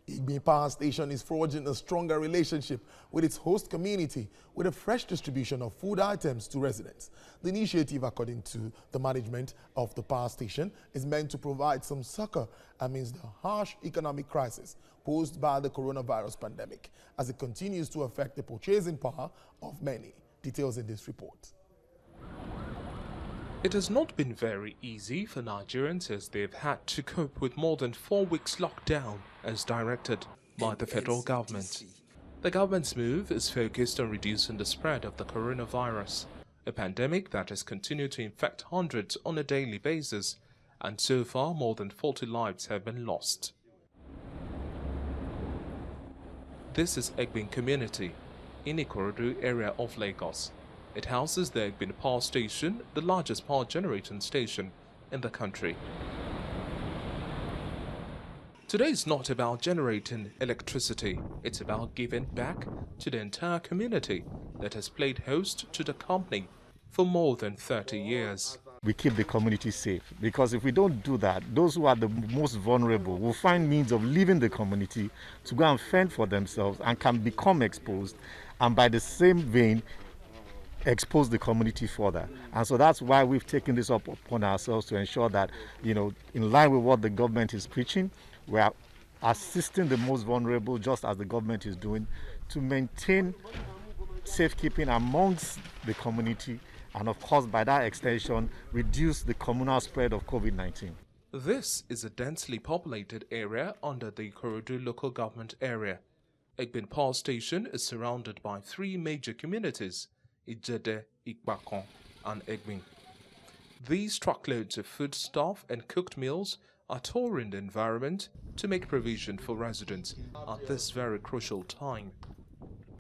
Egbin Power Station is forging a stronger relationship with its host community with a fresh distribution of food items to residents. The initiative, according to the management of the power station, is meant to provide some succor amidst the harsh economic crisis posed by the coronavirus pandemic as it continues to affect the purchasing power of many. Details in this report. It has not been very easy for Nigerians as they've had to cope with more than 4 weeks lockdown as directed by the federal government. The government's move is focused on reducing the spread of the coronavirus, a pandemic that has continued to infect hundreds on a daily basis, and so far more than 40 lives have been lost. This is Egbin community in Ikorodu area of Lagos. It houses the Egbin Power Station, the largest power generating station in the country. Today is not about generating electricity, it's about giving back to the entire community that has played host to the company for more than 30 years. We keep the community safe, because if we don't do that, those who are the most vulnerable will find means of leaving the community to go and fend for themselves and can become exposed, and by the same vein expose the community further. And so that's why we've taken this up upon ourselves to ensure that, in line with what the government is preaching, we are assisting the most vulnerable, just as the government is doing, to maintain safekeeping amongst the community, and of course, by that extension, reduce the communal spread of COVID-19. This is a densely populated area under the Ikorodu local government area. Egbin Power Station is surrounded by 3 major communities: Ijede, Ikbakon, and Egbin. These truckloads of foodstuff and cooked meals are touring the environment to make provision for residents at this very crucial time.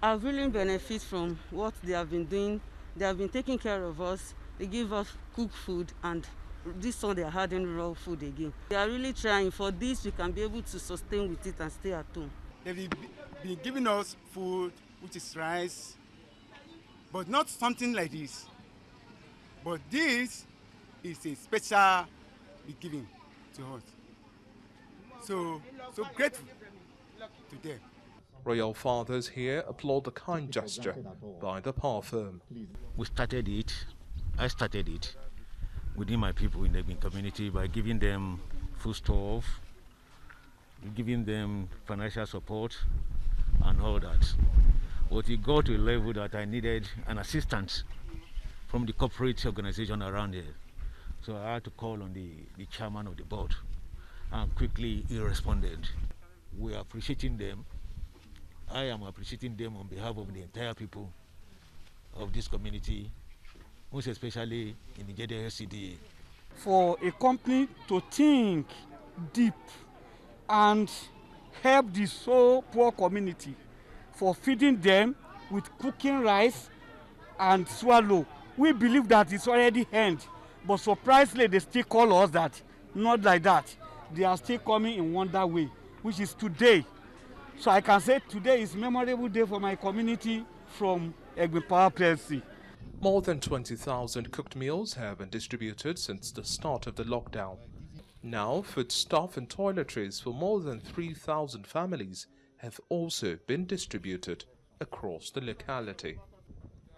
I've really benefited from what they have been doing. They have been taking care of us. They give us cooked food, and this one they are adding raw food again. They are really trying. For this, we can be able to sustain with it and stay at home. They've been giving us food, which is rice, but not something like this. But this is a special giving to us. So grateful to them. Royal fathers here applaud the kind gesture by the power firm. I started it within my people in the Egbin community by giving them foodstuff, giving them financial support and all that. But it got to a level that I needed an assistance from the corporate organization around here. So I had to call on the chairman of the board, and quickly he responded. We are appreciating them. I am appreciating them on behalf of the entire people of this community, most especially in the JDSCDA. For a company to think deep and help the so poor community, for feeding them with cooking rice and swallow, we believe that it's already end. But surprisingly, they still call us that, not like that. They are still coming in wonder way, which is today. So I can say today is a memorable day for my community from Egbin Power PLC. More than 20,000 cooked meals have been distributed since the start of the lockdown. Now, foodstuff and toiletries for more than 3,000 families have also been distributed across the locality.